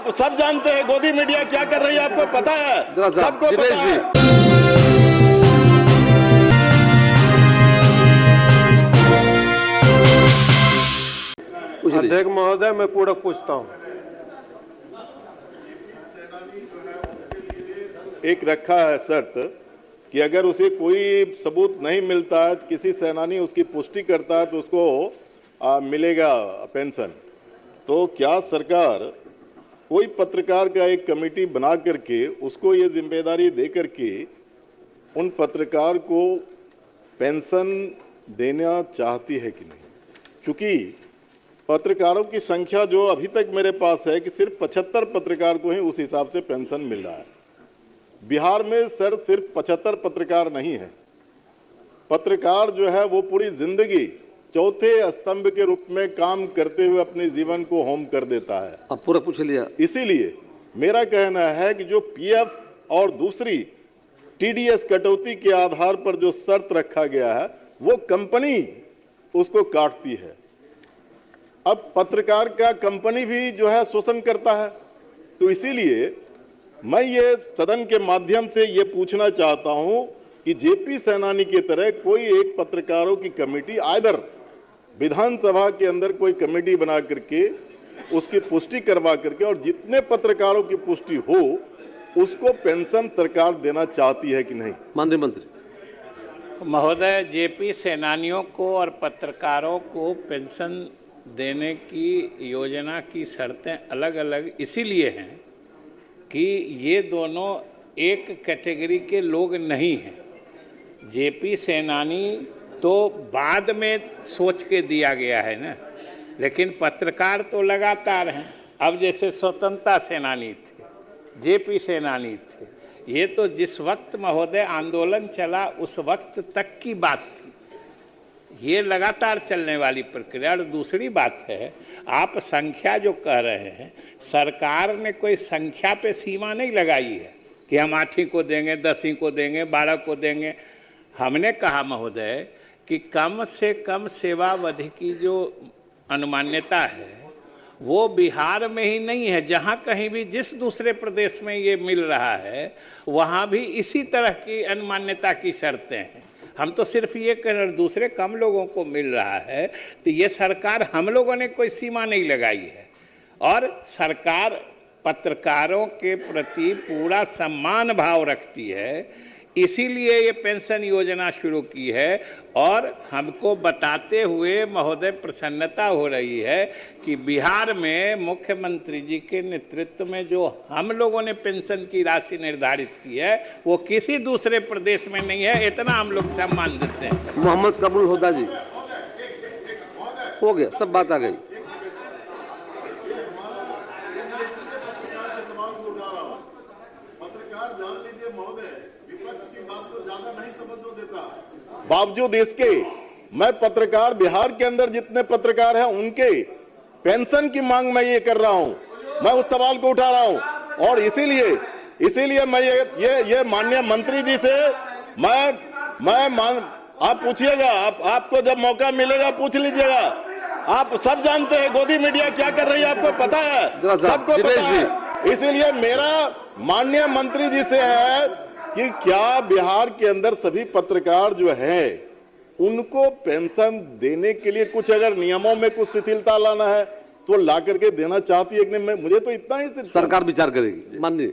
आप सब जानते हैं गोदी मीडिया क्या कर रही है, आपको पता है, सबको पता है। अध्यक्ष महोदय, मैं पूरा पूछता हूँ। एक रखा है शर्त कि अगर उसे कोई सबूत नहीं मिलता है, किसी सेनानी उसकी पुष्टि करता है तो उसको मिलेगा पेंशन। तो क्या सरकार कोई पत्रकार का एक कमेटी बना करके उसको ये जिम्मेदारी दे करके उन पत्रकार को पेंशन देना चाहती है कि नहीं? क्योंकि पत्रकारों की संख्या जो अभी तक मेरे पास है कि सिर्फ 75 पत्रकार को ही उस हिसाब से पेंशन मिल रहा है। बिहार में सर सिर्फ 75 पत्रकार नहीं है। पत्रकार जो है वो पूरी जिंदगी चौथे स्तंभ के रूप में काम करते हुए अपने जीवन को होम कर देता है। अब पूरा पूछ लिया। इसीलिए मेरा कहना है कि जो पीएफ और दूसरी टीडीएस कटौती के आधार पर जो शर्त रखा गया है वो कंपनी उसको काटती है। अब पत्रकार का कंपनी भी जो है शोषण करता है। तो इसीलिए मैं ये सदन के माध्यम से ये पूछना चाहता हूं कि जेपी सेनानी की तरह कोई एक पत्रकारों की कमेटी आइदर विधानसभा के अंदर कोई कमेटी बना करके उसकी पुष्टि करवा करके और जितने पत्रकारों की पुष्टि हो उसको पेंशन सरकार देना चाहती है कि नहीं? माननीय मंत्री महोदय, जेपी सेनानियों को और पत्रकारों को पेंशन देने की योजना की शर्तें अलग अलग इसीलिए हैं कि ये दोनों एक कैटेगरी के लोग नहीं हैं। जेपी सेनानी तो बाद में सोच के दिया गया है ना, लेकिन पत्रकार तो लगातार हैं। अब जैसे स्वतंत्रता सेनानी थे, जेपी सेनानी थे, ये तो जिस वक्त महोदय आंदोलन चला उस वक्त तक की बात थी। ये लगातार चलने वाली प्रक्रिया। और दूसरी बात है, आप संख्या जो कह रहे हैं, सरकार ने कोई संख्या पे सीमा नहीं लगाई है कि हम 8वीं को देंगे, 10वीं को देंगे, 12 को देंगे। हमने कहा महोदय कि कम से कम सेवावधि की जो अनुमान्यता है वो बिहार में ही नहीं है, जहाँ कहीं भी जिस दूसरे प्रदेश में ये मिल रहा है वहाँ भी इसी तरह की अनुमान्यता की शर्तें हैं। हम तो सिर्फ ये कह रहे, दूसरे कम लोगों को मिल रहा है। तो ये सरकार, हम लोगों ने कोई सीमा नहीं लगाई है और सरकार पत्रकारों के प्रति पूरा सम्मान भाव रखती है, इसीलिए ये पेंशन योजना शुरू की है। और हमको बताते हुए महोदय प्रसन्नता हो रही है कि बिहार में मुख्यमंत्री जी के नेतृत्व में जो हम लोगों ने पेंशन की राशि निर्धारित की है वो किसी दूसरे प्रदेश में नहीं है। इतना हम लोग सम्मान देते हैं। मोहम्मद कबूल होदा जी, हो गया, सब बात आ गई। बावजूद इसके मैं पत्रकार, बिहार के अंदर जितने पत्रकार हैं उनके पेंशन की मांग मैं ये कर रहा हूं, मैं उस सवाल को उठा रहा हूं। और इसीलिए मैं ये माननीय मंत्री जी से आप पूछिएगा, आपको जब मौका मिलेगा पूछ लीजिएगा। आप सब जानते हैं गोदी मीडिया क्या कर रही है, आपको पता है, सबको पता है। इसीलिए मेरा माननीय मंत्री जी से है कि क्या बिहार के अंदर सभी पत्रकार जो है उनको पेंशन देने के लिए कुछ अगर नियमों में कुछ शिथिलता लाना है तो ला करके देना चाहती है कि नहीं? मुझे तो इतना ही सिर्फ सरकार विचार करेगी। माननीय